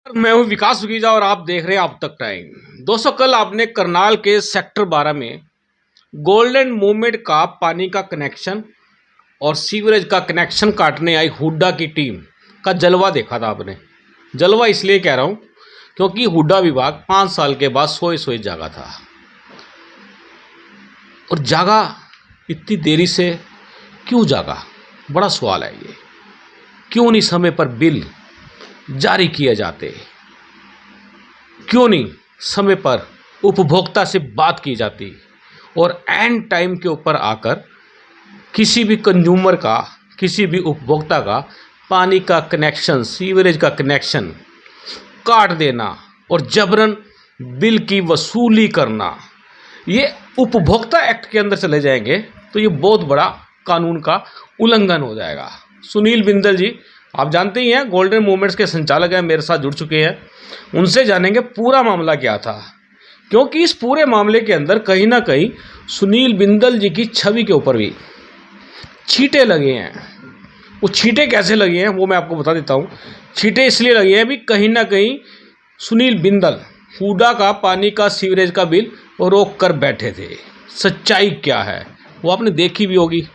मैं हूं विकास सुगीजा और आप देख रहे हैं अब तक टाइम। दोस्तों, कल आपने करनाल के सेक्टर 12 में गोल्डन मूवमेंट का पानी का कनेक्शन और सीवरेज का कनेक्शन काटने आई हुड्डा की टीम का जलवा देखा था। आपने जलवा इसलिए कह रहा हूं क्योंकि हुड्डा विभाग 5 साल के बाद सोए सोए जागा था और जागा इतनी देरी से क्यों जागा, बड़ा सवाल है ये। क्यों नहीं समय पर बिल जारी किए जाते, क्यों नहीं समय पर उपभोक्ता से बात की जाती और एंड टाइम के ऊपर आकर किसी भी कंज्यूमर का, किसी भी उपभोक्ता का पानी का कनेक्शन, सीवरेज का कनेक्शन काट देना और जबरन बिल की वसूली करना, ये उपभोक्ता एक्ट के अंदर चले जाएंगे तो ये बहुत बड़ा कानून का उल्लंघन हो जाएगा। सुनील बिंदल जी, आप जानते ही हैं, गोल्डन मूवमेंट्स के संचालक हैं, मेरे साथ जुड़ चुके हैं। उनसे जानेंगे पूरा मामला क्या था, क्योंकि इस पूरे मामले के अंदर कहीं ना कहीं सुनील बिंदल जी की छवि के ऊपर भी छींटे लगे हैं। वो छींटे कैसे लगे हैं वो मैं आपको बता देता हूँ। छींटे इसलिए लगे हैं भी कहीं ना कहीं सुनील बिंदल हुड्डा का पानी का सीवरेज का बिल रोक कर बैठे थे। सच्चाई क्या है वो आपने देखी भी होगी,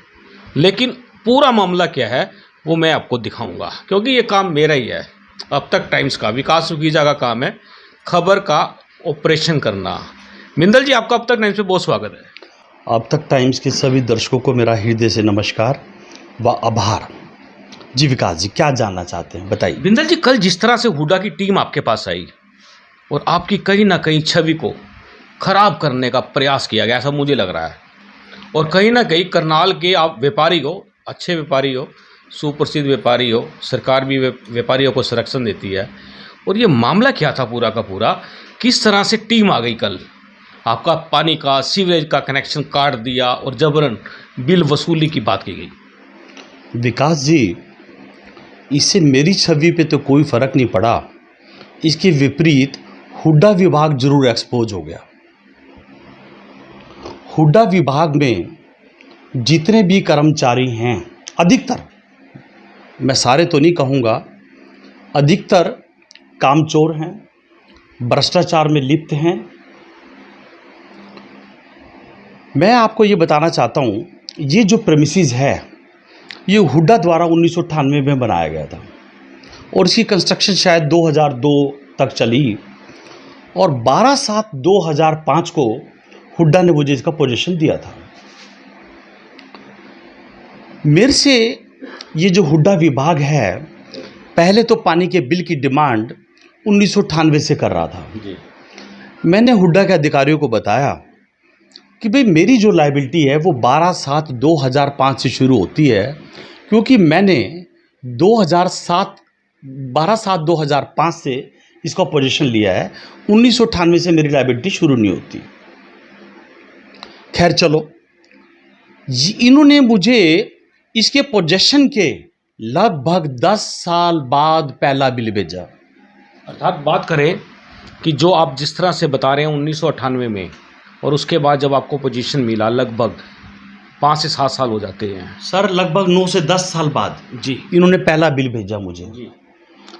लेकिन पूरा मामला क्या है वो मैं आपको दिखाऊंगा, क्योंकि ये काम मेरा ही है। अब तक टाइम्स का विकास सुगीजा का काम है खबर का ऑपरेशन करना। बिंदल जी, आपका अब तक टाइम्स पे बहुत स्वागत है। अब तक टाइम्स के सभी दर्शकों को मेरा हृदय से नमस्कार व आभार। जी विकास जी, क्या जानना चाहते हैं बताइए। बिंदल जी, कल जिस तरह से हुड्डा की टीम आपके पास आई और आपकी कहीं ना कहीं छवि को खराब करने का प्रयास किया गया, ऐसा मुझे लग रहा है। और कहीं ना कहीं करनाल के आप व्यापारी हो, अच्छे व्यापारी हो, सुप्रसिद्ध व्यापारी हो, सरकार भी व्यापारियों को संरक्षण देती है। और ये मामला क्या था पूरा का पूरा, किस तरह से टीम आ गई कल, आपका पानी का सीवरेज का कनेक्शन काट दिया और जबरन बिल वसूली की बात की गई। विकास जी, इससे मेरी छवि पे तो कोई फर्क नहीं पड़ा, इसके विपरीत हुड्डा विभाग जरूर एक्सपोज हो गया। हुड्डा विभाग में जितने भी कर्मचारी हैं, अधिकतर, मैं सारे तो नहीं कहूँगा, अधिकतर कामचोर हैं, भ्रष्टाचार में लिप्त हैं। मैं आपको ये बताना चाहता हूँ, ये जो प्रेमिसेस है ये हुड्डा द्वारा 1998 में बनाया गया था और इसकी कंस्ट्रक्शन शायद 2002 तक चली और 12/7/2005 को हुड्डा ने मुझे इसका पोजीशन दिया था। मेरे से ये जो हुड्डा विभाग है, पहले तो पानी के बिल की डिमांड 1998 से कर रहा था जी। मैंने हुड्डा के अधिकारियों को बताया कि भाई मेरी जो लायबिलिटी है वो 12/7/2005 से शुरू होती है, क्योंकि मैंने 12/7/2005 से इसका पोजीशन लिया है। 1998 से मेरी लायबिलिटी शुरू नहीं होती। खैर चलो, इन्होंने मुझे इसके पोजेशन के लगभग 10 साल बाद पहला बिल भेजा। अर्थात बात करें कि जो आप जिस तरह से बता रहे हैं 1998 में, और उसके बाद जब आपको पोजीशन मिला लगभग 5 से 7 साल हो जाते हैं सर, लगभग 9 से 10 साल बाद जी इन्होंने पहला बिल भेजा मुझे जी।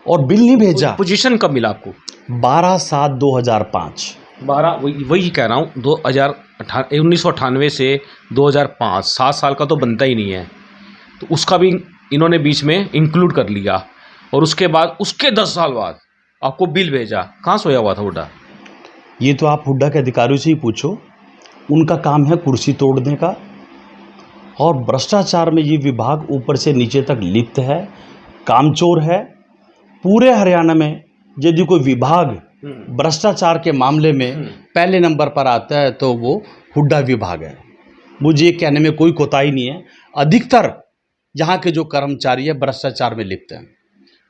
और बिल नहीं भेजा। पोजीशन कब मिला आपको? 12/7/2005। 12, वही कह रहा हूँ, 1998 से 2005, 7 साल का तो बनता ही नहीं है, तो उसका भी इन्होंने बीच में इंक्लूड कर लिया। और उसके बाद उसके 10 साल बाद आपको बिल भेजा। कहाँ सोया हुआ था हुड्डा? ये तो आप हुड्डा के अधिकारियों से ही पूछो, उनका काम है कुर्सी तोड़ने का। और भ्रष्टाचार में ये विभाग ऊपर से नीचे तक लिप्त है, कामचोर है। पूरे हरियाणा में यदि कोई विभाग भ्रष्टाचार के मामले में पहले नंबर पर आता है तो वो हुड्डा विभाग है। मुझे ये कहने में कोई कोताही नहीं है, अधिकतर यहाँ के जो कर्मचारी है भ्रष्टाचार में लिप्त हैं।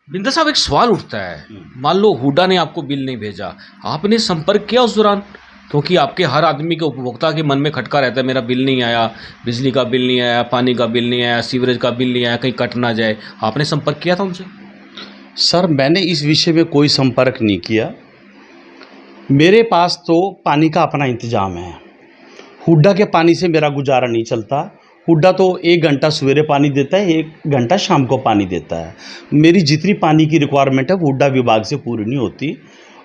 बिंदल साहब, एक सवाल उठता है, मान लो हुड्डा ने आपको बिल नहीं भेजा, आपने संपर्क किया उस दौरान? क्योंकि आपके हर आदमी के, उपभोक्ता के मन में खटका रहता है, मेरा बिल नहीं आया, बिजली का बिल नहीं आया, पानी का बिल नहीं आया, सीवरेज का बिल नहीं आया, कहीं कट ना जाए। आपने संपर्क किया था उनसे? सर, मैंने इस विषय में कोई संपर्क नहीं किया। मेरे पास तो पानी का अपना इंतजाम है, हुड्डा के पानी से मेरा गुजारा नहीं चलता हुड्डा तो 1 घंटा सवेरे पानी देता है, 1 घंटा शाम को पानी देता है। मेरी जितनी पानी की रिक्वायरमेंट है वो हुड्डा विभाग से पूरी नहीं होती।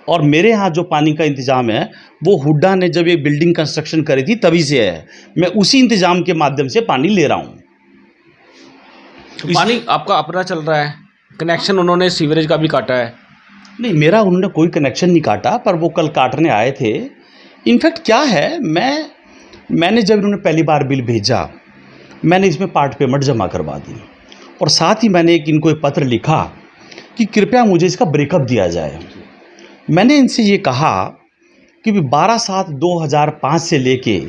और मेरे यहाँ जो पानी का इंतज़ाम है वो हुड्डा ने जब ये बिल्डिंग कंस्ट्रक्शन करी थी तभी से है। मैं उसी इंतज़ाम के माध्यम से पानी ले रहा हूँ। तो पानी आपका अपना चल रहा है, कनेक्शन उन्होंने सीवरेज का भी काटा है? नहीं, मेरा उन्होंने कोई कनेक्शन नहीं काटा, पर वो कल काटने आए थे। इनफैक्ट क्या है, मैंने जब इन्होंने पहली बार बिल भेजा, मैंने इसमें पार्ट पेमेंट जमा करवा दी और साथ ही मैंने इनको एक पत्र लिखा कि कृपया मुझे इसका ब्रेकअप दिया जाए। मैंने इनसे ये कहा कि 12/7/2005 से लेके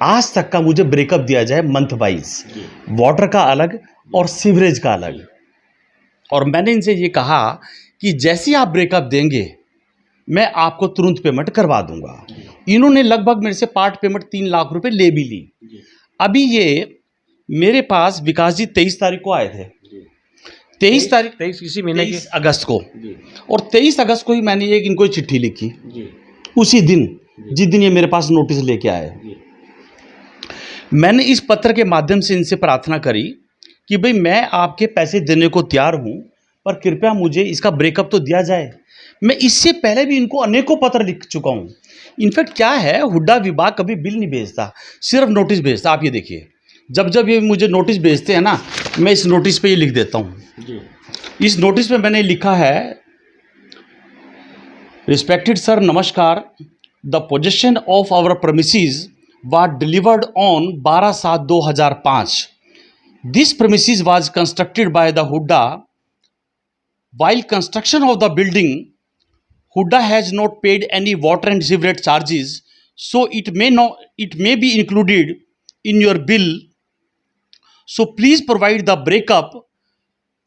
आज तक का मुझे ब्रेकअप दिया जाए मंथ वाइज, वाटर का अलग और सीवरेज का अलग। और मैंने इनसे ये कहा कि जैसे ही आप ब्रेकअप देंगे मैं आपको तुरंत पेमेंट करवा दूंगा। इन्होंने लगभग मेरे से पार्ट पेमेंट 3 लाख रुपए ले भी ली। अभी ये मेरे पास विकास जी 23 तारीख को आए थे, 23 इसी महीने की 23 अगस्त को, और 23 अगस्त को ही मैंने एक इनको चिट्ठी लिखी, उसी दिन जिस दिन ये मेरे पास नोटिस लेके आए। मैंने इस पत्र के माध्यम से इनसे प्रार्थना करी कि भाई मैं आपके पैसे देने को तैयार हूं, पर कृपया मुझे इसका ब्रेकअप तो दिया जाए। मैं इससे पहले भी इनको अनेकों पत्र लिख चुका हूं। इनफैक्ट क्या है, हुड्डा विभाग कभी बिल नहीं भेजता, सिर्फ नोटिस भेजता। आप ये देखिए, जब जब ये मुझे नोटिस भेजते हैं ना, मैं इस नोटिस पे ये लिख देता हूँ। इस नोटिस पे मैंने लिखा है, रिस्पेक्टेड सर, नमस्कार, the possession of our premises was delivered on 12/7/2005. This premises was constructed by the Hooda. While construction of the building, Hooda has not paid any water and sewerage charges, so it may be included in your bill. So please provide the breakup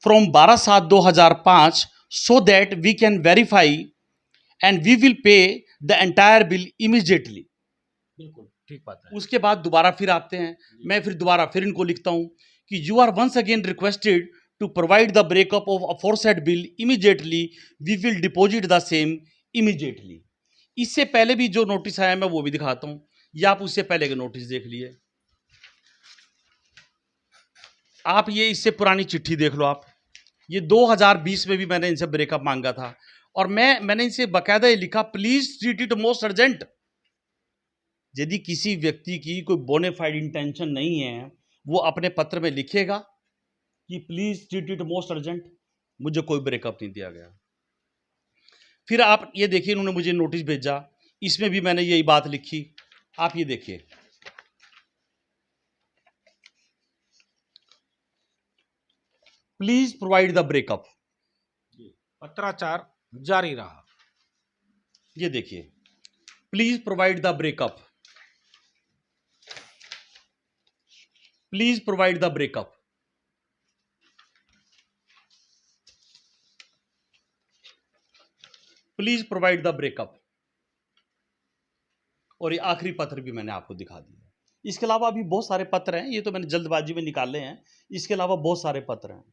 from 12/7/2005 so that we can verify and we will pay the entire bill immediately. बिल्कुल ठीक बात है। उसके बाद दोबारा फिर आते हैं, मैं फिर दोबारा फिर इनको लिखता हूं कि you are once again requested to provide the breakup of aforesaid bill immediately, we will deposit the same immediately. इससे पहले भी जो नोटिस आया मैं वो भी दिखाता हूं, या आप उससे पहले के नोटिस देख लिए, आप ये इससे पुरानी चिट्ठी देख लो। आप ये 2020 में भी मैंने इनसे ब्रेकअप मांगा था और मैंने इनसे बाकायदा ये लिखा, please treat it most urgent. यदि किसी व्यक्ति की कोई बोनेफाइड इंटेंशन नहीं है, वो अपने पत्र में लिखेगा कि please treat it most urgent. मुझे कोई ब्रेकअप नहीं दिया गया। फिर आप ये देखिए, इन्होंने मुझे नोटिस भेजा, इसमें भी मैंने यही बात लिखी। आप ये देखिए, प्लीज प्रोवाइड द ब्रेकअप। पत्राचार जारी रहा। ये देखिए, please provide the breakup, please provide the breakup. Please provide the breakup. और ये आखिरी पत्र भी मैंने आपको दिखा दिया। इसके अलावा भी बहुत सारे पत्र हैं, ये तो मैंने जल्दबाजी में निकाले हैं। इसके अलावा बहुत सारे पत्र हैं।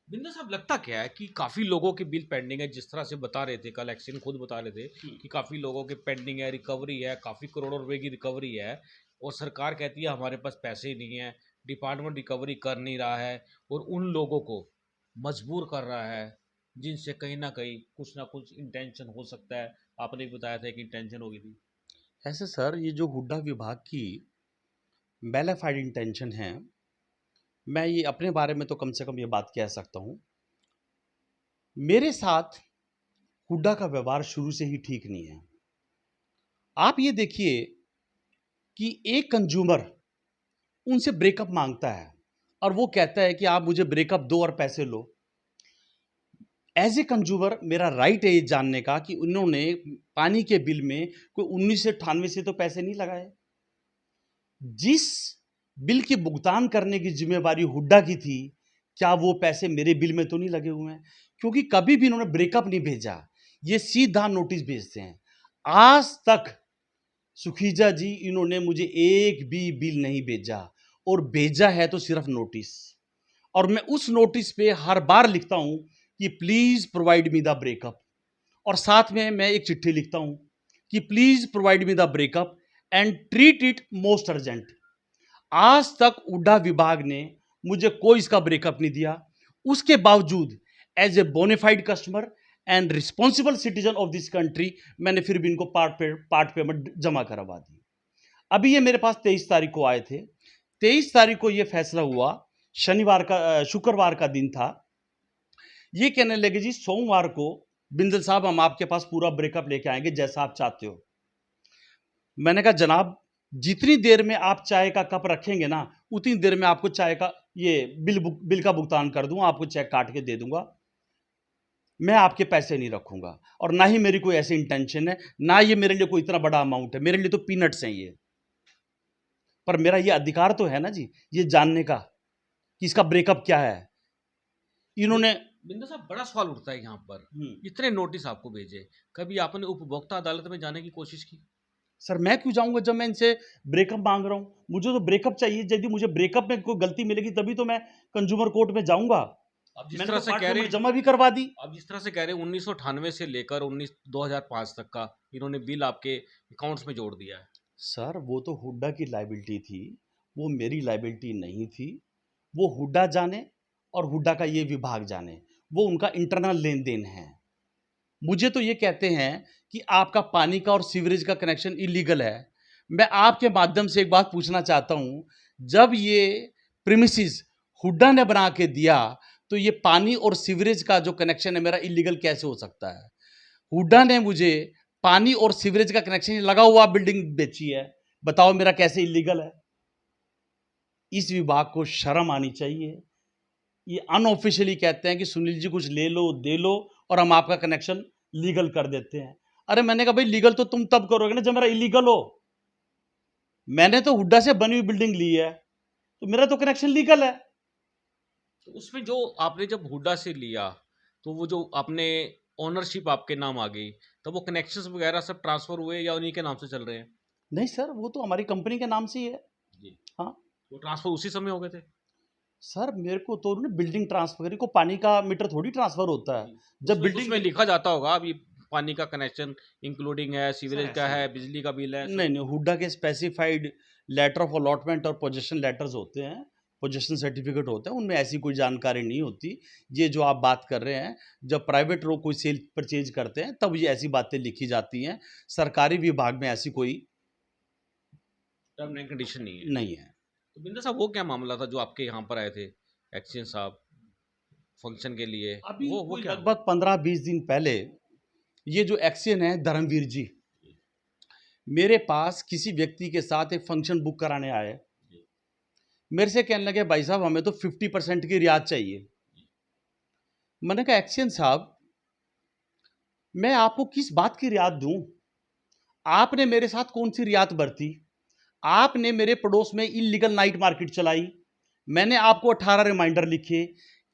बिंदा साहब, लगता क्या है कि काफी लोगों के बिल पेंडिंग है, जिस तरह से बता रहे थे कल, एक्शन खुद बता रहे थे कि काफी लोगों के पेंडिंग है, रिकवरी है, काफी करोड़ों रुपए की रिकवरी है, और सरकार कहती है हमारे पास पैसे ही नहीं है, डिपार्टमेंट रिकवरी कर नहीं रहा है, और उन लोगों को मजबूर कर रहा है जिनसे कहीं ना कुछ इंटेंशन हो सकता है। आपने भी बताया था कि इंटेंशन होगी थी। ऐसे सर, ये जो हुड्डा विभाग की बेलाफाइड इंटेंशन है, मैं ये अपने बारे में तो कम से कम ये बात कह सकता हूँ, मेरे साथ हुड्डा का व्यवहार शुरू से ही ठीक नहीं है। आप ये देखिए कि एक कंज्यूमर उनसे ब्रेकअप मांगता है और वो कहता है कि आप मुझे ब्रेकअप दो और पैसे लो। एज ए कंज्यूमर मेरा राइट है ये जानने का कि उन्होंने पानी के बिल में कोई 1998 से तो पैसे नहीं लगाए। जिस बिल के भुगतान करने की जिम्मेवारी हुड्डा की थी, क्या वो पैसे मेरे बिल में तो नहीं लगे हुए हैं? क्योंकि कभी भी इन्होंने ब्रेकअप नहीं भेजा, ये सीधा नोटिस भेजते हैं। आज तक सुखीजा जी, इन्होंने मुझे एक भी बिल नहीं भेजा, और भेजा है तो सिर्फ नोटिस। और मैं उस नोटिस पे हर बार लिखता हूं कि please provide me the breakup, और साथ में मैं एक चिट्ठी लिखता हूं कि please provide me the breakup and treat it most urgent. आज तक हुड्डा विभाग ने मुझे कोई इसका ब्रेकअप नहीं दिया। उसके बावजूद as a bona fide customer and responsible citizen of this country मैंने फिर भी इनको पार्ट पेमेंट जमा करवा दी। अभी ये मेरे पास 23 तारीख को आए थे। 23 तारीख को ये फैसला हुआ, शुक्रवार का दिन था। ये कहने लगे जी सोमवार को बिंदल साहब हम आपके पास पूरा ब्रेकअप लेके आएंगे जैसा आप चाहते हो। मैंने कहा जनाब जितनी देर में आप चाय का कप रखेंगे ना उतनी देर में आपको चाय का ये बिल का भुगतान कर दूंगा, आपको चेक काट के दे दूंगा। मैं आपके पैसे नहीं रखूंगा और ना ही मेरी कोई ऐसी इंटेंशन है, ना ये मेरे लिए कोई इतना बड़ा अमाउंट है, मेरे लिए तो पीनट्स हैं ये। पर मेरा ये अधिकार तो है ना जी ये जानने का कि इसका ब्रेकअप क्या है। इन्होंने बिंदु साहब बड़ा सवाल उठता है यहाँ पर, इतने नोटिस आपको भेजे, कभी आपने उपभोक्ता अदालत में जाने की कोशिश की? सर मैं क्यों जाऊंगा जब मैं इनसे ब्रेकअप मांग रहा हूं? मुझे तो ब्रेकअप चाहिए। यदि मुझे ब्रेकअप में कोई गलती मिलेगी तभी तो मैं कंज्यूमर कोर्ट में जाऊंगा। अब जिस मैंने तरह तो से पार्ट कह रहे पेमेंट जमा भी करवा दी। अब जिस तरह से कह रहे 1998 से लेकर 2005 तक का इन्होंने बिल आपके अकाउंट्स में जोड़ दिया है। सर वो तो हुड्डा की लाइबिलिटी थी, वो मेरी लाइबिलिटी नहीं थी। वो हुड्डा जाने और हुड्डा का ये विभाग जाने, वो उनका इंटरनल लेन देन है। मुझे तो ये कहते हैं कि आपका पानी का और सीवरेज का कनेक्शन इलीगल है। मैं आपके माध्यम से एक बात पूछना चाहता हूं, जब ये प्रीमिसेस हुड्डा ने बना के दिया तो ये पानी और सीवरेज का जो कनेक्शन है मेरा इलीगल कैसे हो सकता है? हुड्डा ने मुझे पानी और सीवरेज का कनेक्शन लगा हुआ बिल्डिंग बेची है, बताओ मेरा कैसे इलीगल है? इस विभाग को शर्म आनी चाहिए। ये अनऑफिशियली कहते हैं कि सुनील जी कुछ ले लो दे लो और हम आपका कनेक्शन लीगल कर देते हैं। अरे मैंने कहा भाई लीगल तो तुम तब करोगे ना जब मेरा इलीगल हो। मैंने तो हुड्डा से बनी हुई बिल्डिंग ली है तो मेरा तो कनेक्शन लीगल है। तो उसमें जो आपने जब हुड्डा से लिया तो वो जो आपने ओनरशिप आपके नाम आ गई, तब वो कनेक्शंस वगैरह सब ट्रांसफर हुए या उन्हीं के नाम से चल रहे हैं? नहीं सर वो तो हमारी कंपनी के नाम से ही है। जी। हाँ वो ट्रांसफर उसी समय हो गए थे? सर मेरे को तो उन्होंने बिल्डिंग ट्रांसफर करी, को पानी का मीटर थोड़ी ट्रांसफर होता है जब उसमें बिल्डिंग उसमें लिखा जाता होगा अभी पानी का कनेक्शन इंक्लूडिंग है, सीवरेज का ऐसा है, बिजली का बिल है। नहीं नहीं हुड्डा के स्पेसिफाइड लेटर ऑफ अलॉटमेंट और पोजेशन लेटर्स होते हैं, पोजेशन सर्टिफिकेट होते हैं, उनमें ऐसी कोई जानकारी नहीं होती। ये जो आप बात कर रहे हैं जब प्राइवेट लोग कोई सेल परचेज करते हैं तब ये ऐसी बातें लिखी जाती हैं। सरकारी विभाग में ऐसी कोई टर्म एंड कंडीशन नहीं है। नहीं है। तो बिंदु साहब वो क्या मामला था जो आपके यहाँ पर आए थे एक्सचेंज साहब फंक्शन के लिए? अभी वो कोई क्या? लगभग 15-20 दिन पहले ये जो एक्शन है धर्मवीर जी मेरे पास किसी व्यक्ति के साथ एक फंक्शन बुक कराने आए। मेरे से कहने लगे भाई साहब हमें तो 50% की रियायत चाहिए। मैंने कहा एक्सचेंज साहब मैं आपको किस बात की रियायत दूं? आपने मेरे साथ कौन सी रियायत बरती? आपने मेरे पड़ोस में इलीगल नाइट मार्केट चलाई, मैंने आपको 18 रिमाइंडर लिखे।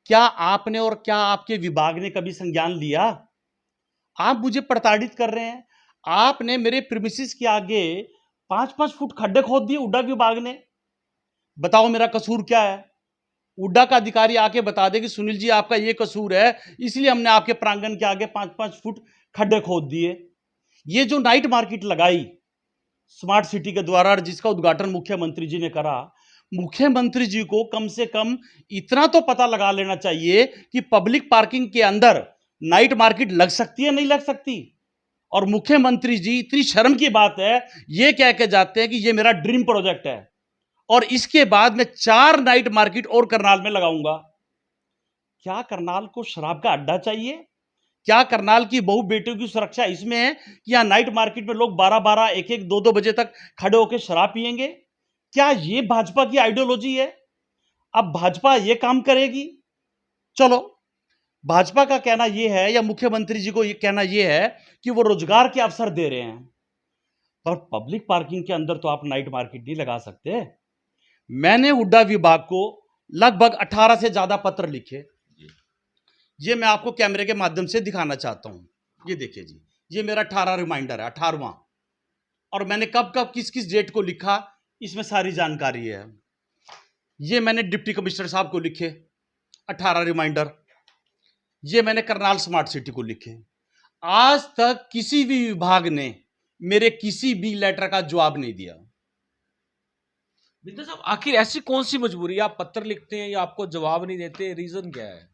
क्या आपने और क्या आपके विभाग ने कभी संज्ञान लिया? आप मुझे प्रताड़ित कर रहे हैं। आपने मेरे प्रीमिसेस के आगे 5-5 फुट खड्डे खोद दिए हुड्डा विभाग ने। बताओ मेरा कसूर क्या है? हुड्डा का अधिकारी आके बता दे कि सुनील जी आपका ये कसूर है इसलिए हमने आपके प्रांगण के आगे 5-5 फुट खड्डे खोद दिए। ये जो नाइट मार्केट लगाई स्मार्ट सिटी के द्वारा जिसका उद्घाटन मुख्यमंत्री जी ने करा, मुख्यमंत्री जी को कम से कम इतना तो पता लगा लेना चाहिए कि पब्लिक पार्किंग के अंदर नाइट मार्केट लग सकती है नहीं लग सकती। और मुख्यमंत्री जी इतनी शर्म की बात है ये कह के जाते हैं कि ये मेरा ड्रीम प्रोजेक्ट है और इसके बाद मैं 4 नाइट मार्केट और करनाल में लगाऊंगा। क्या करनाल को शराब का अड्डा चाहिए? क्या करनाल की बहु बेटियों की सुरक्षा इसमें है कि यहां नाइट मार्केट में लोग 12-12, 1-1, 2-2 बजे तक खड़े होकर शराब पिएंगे? क्या ये भाजपा की आइडियोलॉजी है? अब भाजपा ये काम करेगी? चलो भाजपा का कहना यह है या मुख्यमंत्री जी को ये कहना यह है कि वो रोजगार के अवसर दे रहे हैं, पर पब्लिक पार्किंग के अंदर तो आप नाइट मार्केट नहीं लगा सकते। मैंने हुड्डा विभाग को लगभग 18 से ज्यादा पत्र लिखे। ये मैं आपको कैमरे के माध्यम से दिखाना चाहता हूं। ये देखिए जी, ये मेरा 18 रिमाइंडर है, 18वां। और मैंने कब कब किस किस डेट को लिखा इसमें सारी जानकारी है। ये मैंने डिप्टी कमिश्नर साहब को लिखे 18 रिमाइंडर। ये मैंने करनाल स्मार्ट सिटी को लिखे। आज तक किसी भी विभाग ने मेरे किसी भी लेटर का जवाब नहीं दिया। बिंदल साहब, आखिर ऐसी कौन सी मजबूरी है? आप पत्र लिखते हैं या आपको जवाब नहीं देते, रीजन क्या है?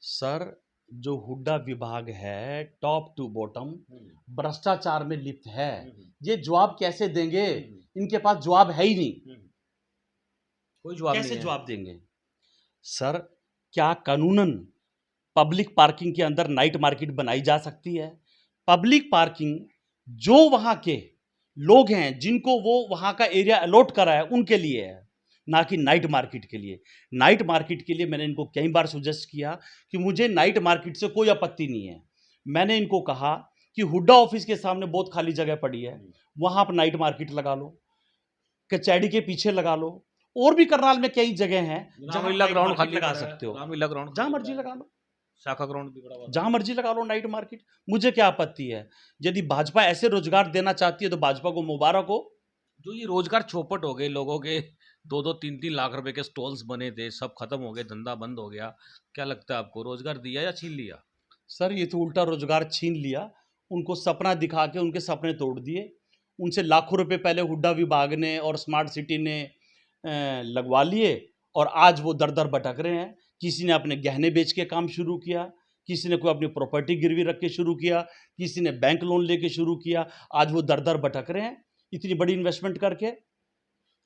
सर, जो हुड्डा विभाग है टॉप टू बॉटम भ्रष्टाचार में लिप्त है। ये जवाब कैसे देंगे? इनके पास जवाब है ही नहीं। कोई जवाब कैसे नहीं है। जवाब देंगे? सर, क्या कानूनन पब्लिक पार्किंग के अंदर नाइट मार्केट बनाई जा सकती है? पब्लिक पार्किंग जो वहां के लोग हैं जिनको वो वहां का एरिया अलॉट करा है उनके लिए है, ना कि नाइट मार्केट के लिए। नाइट मार्केट के लिए मैंने इनको कई बार सुजेस्ट किया कि मुझे नाइट मार्केट से कोई आपत्ति नहीं है। मैंने इनको कहा कि हुड्डा ऑफिस के सामने बहुत खाली जगह पड़ी है, वहां आप नाइट मार्केट लगा लो, कचहरी के पीछे लगा लो, और भी करनाल में कई जगह हैं जहां रामलीला नाइट ग्राउंड मार्केट खाली लगा पड़ा है, सकते हो। रामलीला ग्राउंड जहां खाली मर्जी पड़ा लगा है, लो, शाखा ग्राउंड भी पड़ा हुआ था। जहां मर्जी लगा लो नाइट मार्केट, मुझे क्या आपत्ति है? यदि भाजपा ऐसे रोजगार देना चाहती है तो भाजपा को मुबारक हो। जो ये रोजगार चौपट हो गए लोगों के, 2-2, 3-3 लाख रुपए के स्टॉल्स बने थे, सब खत्म हो गए, धंधा बंद हो गया। क्या लगता है आपको, रोजगार दिया या छीन लिया? सर, ये तो उल्टा रोजगार छीन लिया। उनको सपना दिखा के उनके सपने तोड़ दिए। उनसे लाखों रुपए पहले हुड्डा विभाग ने और स्मार्ट सिटी ने लगवा लिए, और आज वो दर दर भटक रहे हैं। किसी ने अपने गहने बेच के काम शुरू किया, किसी ने कोई अपनी प्रॉपर्टी गिरवी रख के शुरू किया, किसी ने बैंक लोन लेके शुरू किया। आज वो दर दर भटक रहे हैं इतनी बड़ी इन्वेस्टमेंट करके।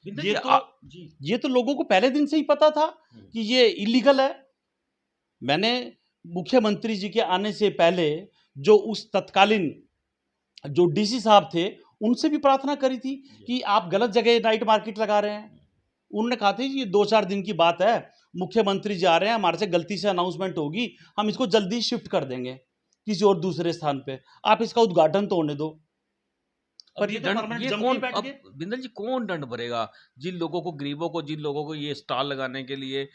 बिंदल ये जी, तो जी। ये तो लोगों को पहले दिन से ही पता था कि ये इलीगल है। मैंने मुख्यमंत्री जी के आने से पहले जो उस तत्कालीन जो डीसी साहब थे उनसे भी प्रार्थना करी थी कि आप गलत जगह नाइट मार्केट लगा रहे हैं। उन्होंने कहा था ये 2-4 दिन की बात है, मुख्यमंत्री जी आ रहे हैं, हमारे से गलती से अनाउंसमेंट होगी, हम इसको जल्दी शिफ्ट कर देंगे किसी और दूसरे स्थान पे, आप इसका उद्घाटन तो होने दो। पर ये तो परमानेंट जम के ही बैठ गए। बिंदल जी, कौन दंड भरेगा? जिन लोगों को, गरीबों को, जिन लोगों को ये स्टॉल लगाने के लिए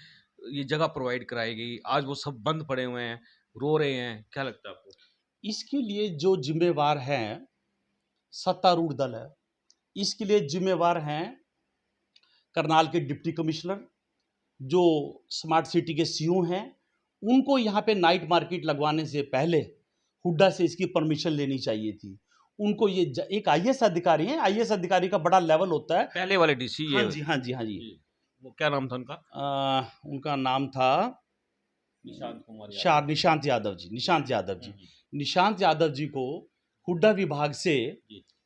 ये जगह प्रोवाइड कराई गई, आज वो सब बंद पड़े हुए हैं, रो रहे हैं। क्या लगता है आपको? इसके लिए जो जिम्मेवार हैं सत्तारूढ़ दल है, इसके लिए जिम्मेवार हैं करनाल के डिप्टी कमिश्नर, जो स्मार्ट सिटी के सीईओ हैं। उनको यहाँ पे नाइट मार्केट लगवाने से पहले हुड्डा से इसकी परमिशन लेनी चाहिए थी। उनको ये एक आईएएस अधिकारी है, आईएएस अधिकारी का बड़ा लेवल होता है। पहले वाले डीसी हाँ ये? जी, हाँ जी, हाँ जी। वो क्या नाम था उनका? उनका नाम था निशांत कुमार शाह यादव। निशांत यादव जी, निशांत यादव जी। निशांत यादव जी को हुड्डा विभाग से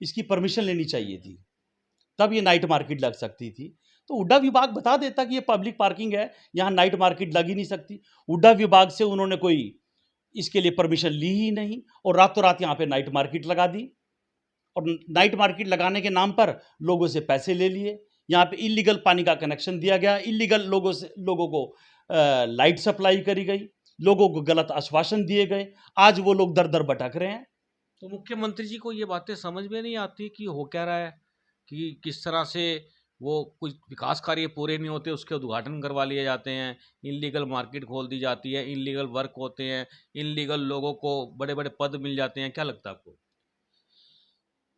इसकी परमिशन लेनी चाहिए थी, तब ये नाइट मार्केट लग सकती थी। तो हुड्डा विभाग बता देता कि ये पब्लिक पार्किंग है, यहाँ नाइट मार्केट लग ही नहीं सकती। हुड्डा विभाग से उन्होंने कोई इसके लिए परमिशन ली ही नहीं, और रातों रात यहाँ पे नाइट मार्केट लगा दी, और नाइट मार्केट लगाने के नाम पर लोगों से पैसे ले लिए। यहाँ पे इलीगल पानी का कनेक्शन दिया गया, इलीगल लोगों को लाइट सप्लाई करी गई, लोगों को गलत आश्वासन दिए गए। आज वो लोग दर दर भटक रहे हैं। तो मुख्यमंत्री जी को ये बातें समझ में नहीं आती कि हो क्या रहा है, कि किस तरह से वो कुछ विकास कार्य पूरे नहीं होते, उसके उद्घाटन करवा लिए जाते हैं, इलीगल मार्केट खोल दी जाती है, इलीगल वर्क होते हैं, इलीगल लोगों को बड़े बड़े पद मिल जाते हैं। क्या लगता है आपको?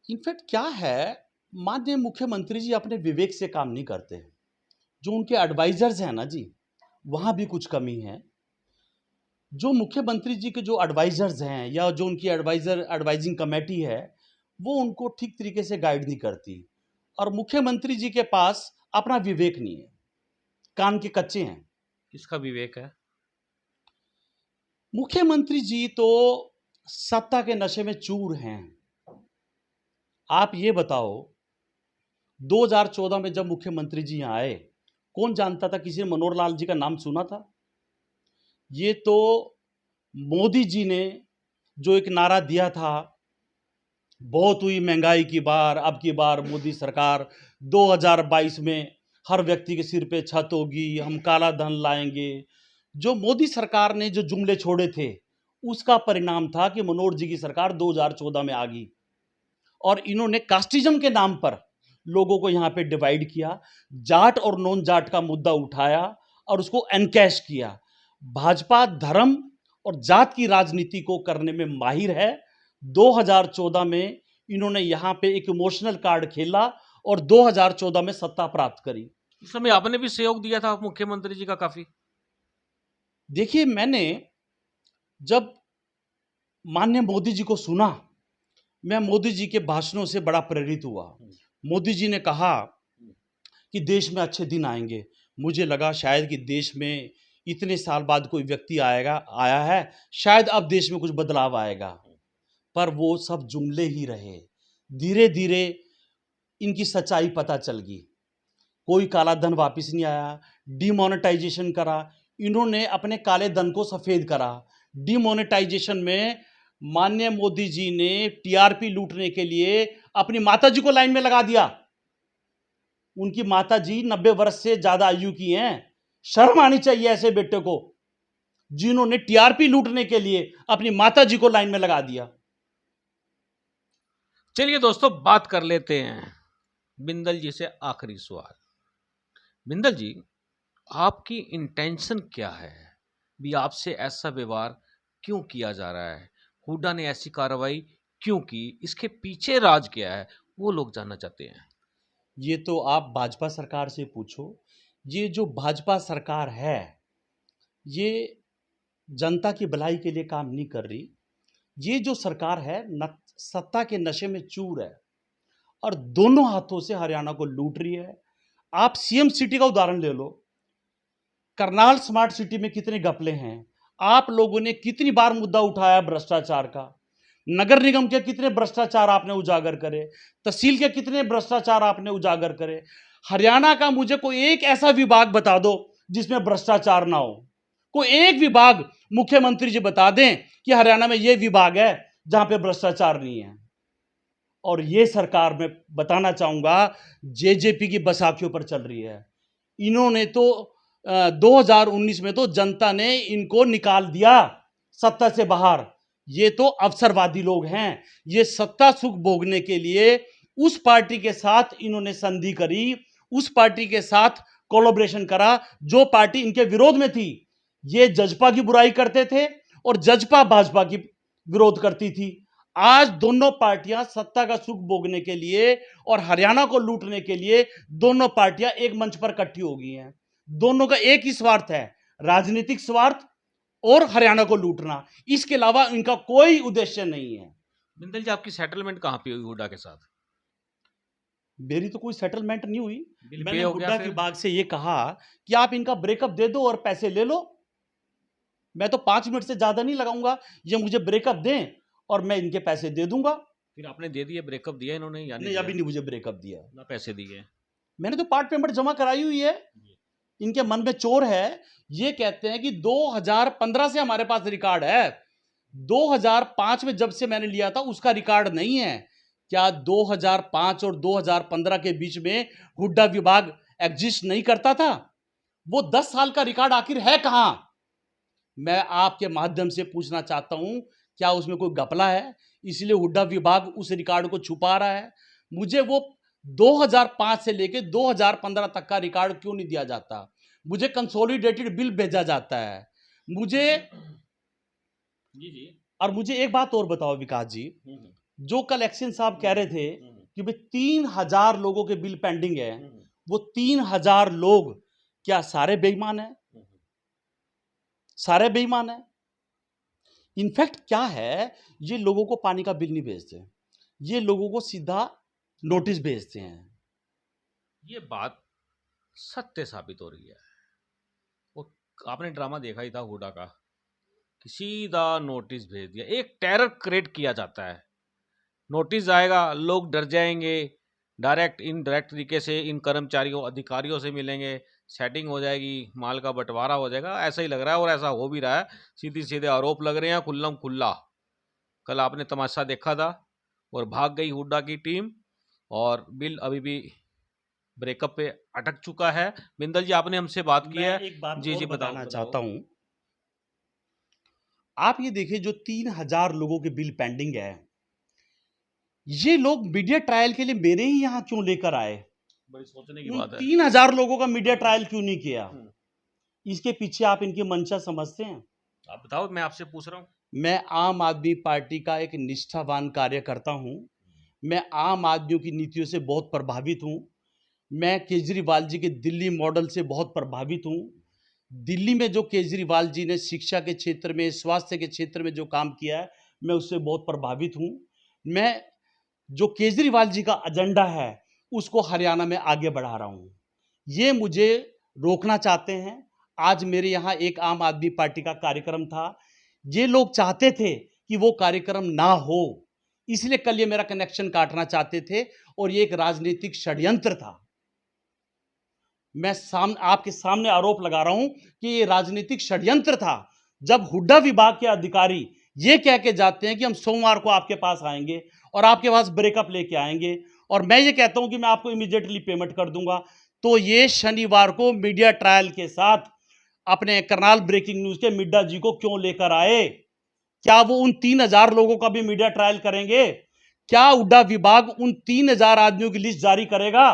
इनफैक्ट क्या है, माननीय मुख्यमंत्री जी अपने विवेक से काम नहीं करते। जो उनके एडवाइजर्स हैं ना जी, वहाँ भी कुछ कमी है। जो मुख्यमंत्री जी के जो एडवाइजर्स हैं या जो उनकी एडवाइजिंग कमेटी है, वो उनको ठीक तरीके से गाइड नहीं करती। और मुख्यमंत्री जी के पास अपना विवेक नहीं है, कान के कच्चे हैं। किसका विवेक है? मुख्यमंत्री जी तो सत्ता के नशे में चूर हैं। आप ये बताओ, 2014 में जब मुख्यमंत्री जी यहाँ आए, कौन जानता था? किसी ने मनोहर लाल जी का नाम सुना था? ये तो मोदी जी ने जो एक नारा दिया था, बहुत हुई महंगाई की बार, अब की बार मोदी सरकार, 2022 में हर व्यक्ति के सिर पे छत होगी, हम काला धन लाएंगे। जो मोदी सरकार ने जो जुमले छोड़े थे, उसका परिणाम था कि मनोहर जी की सरकार 2014 में आ गई, और इन्होंने कास्टिज्म के नाम पर लोगों को यहाँ पे डिवाइड किया, जाट और नॉन जाट का मुद्दा उठाया और उसको एनकैश किया। भाजपा धर्म और जात की राजनीति को करने में माहिर है। 2014 में इन्होंने यहाँ पे एक इमोशनल कार्ड खेला और 2014 में सत्ता प्राप्त करी। उस समय आपने भी सहयोग दिया था मुख्यमंत्री जी का काफी। देखिए, मैंने जब माननीय मोदी जी को सुना, मैं मोदी जी के भाषणों से बड़ा प्रेरित हुआ। मोदी जी ने कहा कि देश में अच्छे दिन आएंगे। मुझे लगा शायद कि देश में इतने साल बाद कोई व्यक्ति आया है, शायद अब देश में कुछ बदलाव आएगा, पर वो सब जुमले ही रहे। धीरे धीरे इनकी सच्चाई पता चल गई। कोई काला धन वापस नहीं आया, डिमोनेटाइजेशन करा, इन्होंने अपने काले धन को सफेद करा। डिमोनेटाइजेशन में माननीय मोदी जी ने टीआरपी लूटने के लिए अपनी माताजी को लाइन में लगा दिया। उनकी माताजी 90 वर्ष से ज्यादा आयु की हैं। शर्म आनी चाहिए ऐसे बेटे को, जिन्होंने टीआरपी लूटने के लिए अपनी माताजी को लाइन में लगा दिया। चलिए दोस्तों, बात कर लेते हैं बिंदल जी से आखिरी सवाल। बिंदल जी, आपकी इंटेंशन क्या है? भी आपसे ऐसा व्यवहार क्यों किया जा रहा है? हुड्डा ने ऐसी कार्रवाई क्यों की? इसके पीछे राज क्या है, वो लोग जानना चाहते हैं। ये तो आप भाजपा सरकार से पूछो। ये जो भाजपा सरकार है, ये जनता की भलाई के लिए काम नहीं कर रही। ये जो सरकार है सत्ता के नशे में चूर है और दोनों हाथों से हरियाणा को लूट रही है। आप सीएम सिटी का उदाहरण ले लो। करनाल स्मार्ट सिटी में कितने घपले हैं। आप लोगों ने कितनी बार मुद्दा उठाया भ्रष्टाचार का। नगर निगम के कितने भ्रष्टाचार आपने उजागर करे, तहसील के कितने भ्रष्टाचार आपने उजागर करे। हरियाणा का मुझे कोई एक ऐसा विभाग बता दो जिसमें भ्रष्टाचार ना हो। कोई एक विभाग मुख्यमंत्री जी बता दें कि हरियाणा में यह विभाग है जहां पे भ्रष्टाचार नहीं है। और ये सरकार मैं बताना चाहूंगा जेजेपी की बसाखियों पर चल रही है। इन्होंने तो 2019 में तो जनता ने इनको निकाल दिया सत्ता से बाहर। ये तो अवसरवादी लोग हैं। ये सत्ता सुख भोगने के लिए उस पार्टी के साथ इन्होंने संधि करी, उस पार्टी के साथ कोलैबोरेशन करा जो पार्टी इनके विरोध में थी। ये जजपा की बुराई करते थे और जजपा भाजपा की विरोध करती थी। आज दोनों पार्टियां सत्ता का सुख भोगने के लिए और हरियाणा को लूटने के लिए दोनों पार्टियां एक मंच पर इकट्ठी हो गई हैं। दोनों का एक ही स्वार्थ है, राजनीतिक स्वार्थ और हरियाणा को लूटना। इसके अलावा इनका कोई उद्देश्य नहीं है। बिंदल जी, आपकी सेटलमेंट कहाँ पे हुई हुड्डा के साथ? मेरी तो कोई सेटलमेंट नहीं हुई। बिल पे मैंने हो गया हुड्डा फिर? विभाग से ये कहा कि आप इनका ब्रेकअप दे दो और पैसे ले लो। मैं तो 5 मिनट से ज्यादा नहीं लगाऊंगा, ये मुझे ब्रेकअप दें और मैं इनके पैसे दे दूंगा। फिर आपने दे दिए, ब्रेकअप दिया इन्होंने या नहीं नहीं, अभी दिया? नहीं मुझे ब्रेकअप दिया। ना पैसे दिए? मैंने तो पार्ट पेमेंट जमा कराई हुई है। इनके मन में चोर है। ये कहते हैं कि 2015 से हमारे पास रिकॉर्ड है, 2005 में जब से मैंने लिया था उसका रिकॉर्ड नहीं है। क्या 2005 और 2015 के बीच में हुड्डा विभाग एग्जिस्ट नहीं करता था? वो 10 साल का रिकॉर्ड आखिर है कहां? मैं आपके माध्यम से पूछना चाहता हूं, क्या उसमें कोई घपला है इसलिए हुड्डा विभाग उस रिकॉर्ड को छुपा रहा है? मुझे वो 2005 से लेके 2015 तक का रिकॉर्ड क्यों नहीं दिया जाता? मुझे कंसोलिडेटेड बिल भेजा जाता है। मुझे जी। और मुझे एक बात और बताओ विकास जी, जो कल एक्शन साहब कह रहे थे कि भाई 3000 लोगों के बिल पेंडिंग है, वो 3000 लोग क्या सारे बेईमान हैं? सारे बेईमान हैं। इनफैक्ट क्या है, ये लोगों को पानी का बिल नहीं भेजते, ये लोगों को सीधा नोटिस भेजते हैं। ये बात सत्य साबित हो रही है। वो आपने ड्रामा देखा ही था हुड्डा का कि सीधा नोटिस भेज दिया। एक टेरर क्रिएट किया जाता है। नोटिस आएगा, लोग डर जाएंगे, डायरेक्ट इनडायरेक्ट तरीके से इन कर्मचारियों अधिकारियों से मिलेंगे, सेटिंग हो जाएगी, माल का बंटवारा हो जाएगा। ऐसा ही लग रहा है और ऐसा हो भी रहा है। सीधे सीधे आरोप लग रहे हैं, खुल्लम खुल्ला। कल आपने तमाशा देखा था और भाग गई हुड्डा की टीम और बिल अभी भी ब्रेकअप पे अटक चुका है। बिंदल जी, आपने हमसे बात की है। मैं एक बात जी और जी, बताना बताओ। चाहता हूं। आप ये देखिए, जो 3000 लोगों के बिल पेंडिंग है, ये लोग मीडिया ट्रायल के लिए मेरे ही यहां क्यों लेकर आए? बड़ी सोचने की बात है। 3000 लोगों का मीडिया ट्रायल क्यों नहीं किया? इसके पीछे आप इनकी मंशा समझते हैं? आप बताओ, मैं आपसे पूछ रहा हूँ। मैं आम आदमी पार्टी का एक निष्ठावान कार्यकर्ता हूं। मैं आम आदमियों की नीतियों से बहुत प्रभावित हूं। मैं केजरीवाल जी के दिल्ली मॉडल से बहुत प्रभावित हूं। दिल्ली में जो केजरीवाल जी ने शिक्षा के क्षेत्र में, स्वास्थ्य के क्षेत्र में जो काम किया है, मैं उससे बहुत प्रभावित हूं। मैं जो केजरीवाल जी का एजेंडा है उसको हरियाणा में आगे बढ़ा रहा हूं। ये मुझे रोकना चाहते हैं। आज मेरे यहाँ एक आम आदमी पार्टी का कार्यक्रम था, ये लोग चाहते थे कि वो कार्यक्रम ना हो, इसलिए कल ये मेरा कनेक्शन काटना चाहते थे और ये एक राजनीतिक षड्यंत्र था। मैं आपके सामने आरोप लगा रहा हूं कि ये राजनीतिक षड्यंत्र था। जब हुड्डा विभाग के अधिकारी ये कह के जाते हैं कि हम सोमवार को आपके पास आएंगे और आपके पास ब्रेकअप लेके आएंगे और मैं ये कहता हूं कि मैं आपको इमीडिएटली पेमेंट कर दूंगा, तो ये शनिवार को मीडिया ट्रायल के साथ अपने करनाल ब्रेकिंग न्यूज के मिड्डा जी को क्यों लेकर आए? क्या वो उन 3000 लोगों का भी मीडिया ट्रायल करेंगे? क्या हुड्डा विभाग उन 3000 आदमियों की लिस्ट जारी करेगा?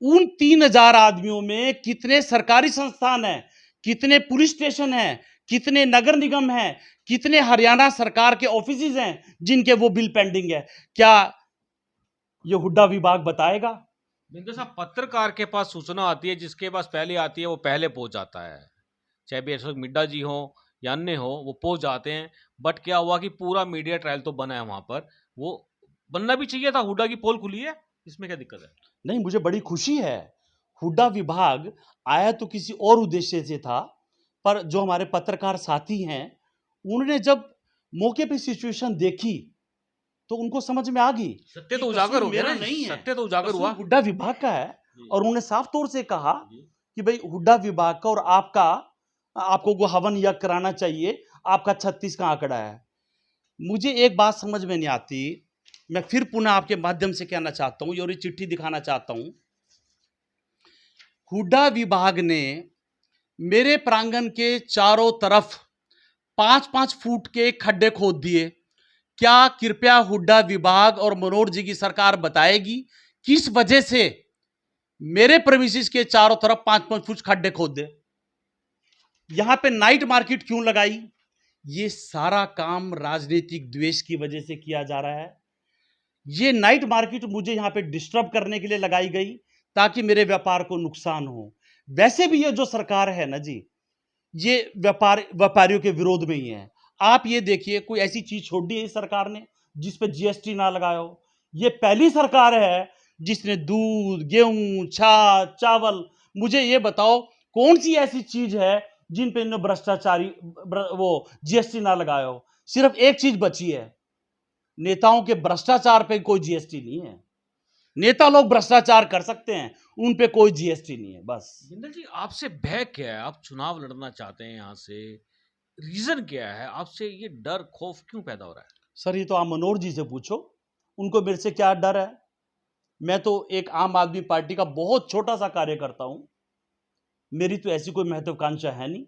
उन 3000 आदमियों में कितने सरकारी संस्थान हैं, कितने पुलिस स्टेशन हैं, कितने नगर निगम हैं, कितने हरियाणा सरकार के ऑफिसेज हैं जिनके वो बिल पेंडिंग है? क्या ये हुड्डा विभाग बताएगा? बिंदु साहब, पत्रकार के पास सूचना आती है, जिसके पास पहले आती है वो पहले पहुंच जाता है, चाहे बेशक मिड्डा जी हो या अन्य हो, वो पहुंच जाते हैं। बट क्या हुआ कि पूरा मीडिया ट्रायल तो बना है वहां पर, वो बनना भी चाहिए था। हुड्डा की पोल खुली है, इसमें क्या दिक्कत है? नहीं, मुझे बड़ी खुशी है। हुड्डा विभाग आया तो किसी और उद्देश्य से था, पर जो हमारे पत्रकार साथी हैं, उन्होंने जब मौके पे सिचुएशन देखी तो उनको समझ में आ गई। सत्य तो उजागर हो गया मेरा ना, नहीं है, सत्य तो उजागर हुआ। हुड्डा विभाग का है और उन्होंने साफ तौर से कहा कि भाई हुड्डा विभाग का और आपको को हवन यज्ञ कराना चाहिए, आपका 36 का आंकड़ा है। मुझे एक बात समझ में नहीं आती, मैं फिर पुनः आपके माध्यम से कहना चाहता हूं और ये चिट्ठी दिखाना चाहता हूं। हुड्डा विभाग ने मेरे प्रांगण के चारों तरफ 5-5 फुट के खड्डे खोद दिए। क्या कृपया हुड्डा विभाग और मनोहर जी की सरकार बताएगी किस वजह से मेरे प्रेमिसेस के चारों तरफ 5-5 फुट खड्डे खोद दे? यहां पे नाइट मार्केट क्यों लगाई? ये सारा काम राजनीतिक द्वेष की वजह से किया जा रहा है। ये नाइट मार्केट मुझे यहां पे डिस्टर्ब करने के लिए लगाई गई ताकि मेरे व्यापार को नुकसान हो। वैसे भी ये जो सरकार है ना जी, ये व्यापारियों के विरोध में ही है। आप ये देखिए, कोई ऐसी चीज छोड़ दी है इस सरकार ने जिस पे जीएसटी ना लगाया हो। ये पहली सरकार है जिसने दूध, गेहूं, छाछ, चावल, मुझे ये बताओ कौन सी ऐसी चीज है जिन पे इन्होंने वो जीएसटी ना लगाया हो? सिर्फ एक चीज बची है, नेताओं के भ्रष्टाचार पे कोई जीएसटी नहीं है। नेता लोग भ्रष्टाचार कर सकते हैं, उन पे कोई जीएसटी नहीं है। बस बिंदल जी, आपसे भय क्या है? आप चुनाव लड़ना चाहते हैं यहाँ से, रीजन क्या है? आपसे ये डर खौफ क्यों पैदा हो रहा है? सर, ये तो आप मनोहर जी से पूछो, उनको मेरे से क्या डर है। मैं तो एक आम आदमी पार्टी का बहुत छोटा सा कार्यकर्ता हूं, मेरी तो ऐसी कोई महत्वाकांक्षा है नहीं।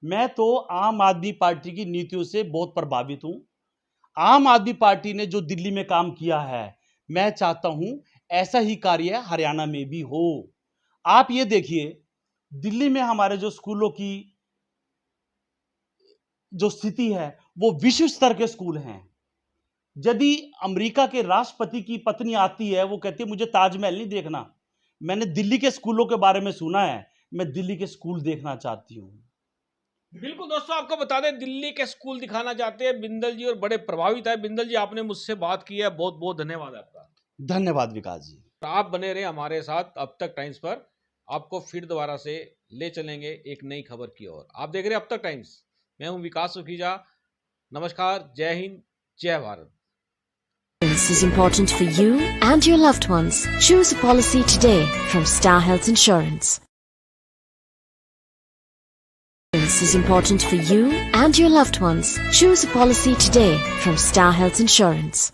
मैं तो आम आदमी पार्टी की नीतियों से बहुत प्रभावित हूं। आम आदमी पार्टी ने जो दिल्ली में काम किया है, मैं चाहता हूं ऐसा ही कार्य हरियाणा में भी हो। आप ये देखिए, दिल्ली में हमारे जो स्कूलों की जो स्थिति है, वो विश्व स्तर के स्कूल हैं। यदि अमेरिका के राष्ट्रपति की पत्नी आती है, वो कहती है मुझे ताजमहल नहीं देखना, मैंने दिल्ली के स्कूलों के बारे में सुना है, मैं दिल्ली के स्कूल देखना चाहती हूं। बिल्कुल दोस्तों, आपको बता दें, दिल्ली के स्कूल दिखाना चाहते हैं बिंदल जी और बड़े प्रभावित है। बिंदल जी, आपने मुझसे बात की है, बहुत बहुत धन्यवाद आपका। धन्यवाद विकास जी। आप बने रहे हमारे साथ अब तक टाइम्स पर, आपको फिर दोबारा से ले चलेंगे एक नई खबर की ओर। आप देख रहे हैं अब तक टाइम्स, मैं हूं विकास सुखीजा। नमस्कार, जय हिंद, जय Bharat. This is important for you and your loved ones. Choose a policy today from Star Health Insurance. This is important for you and your loved ones. Choose a policy today from Star Health Insurance.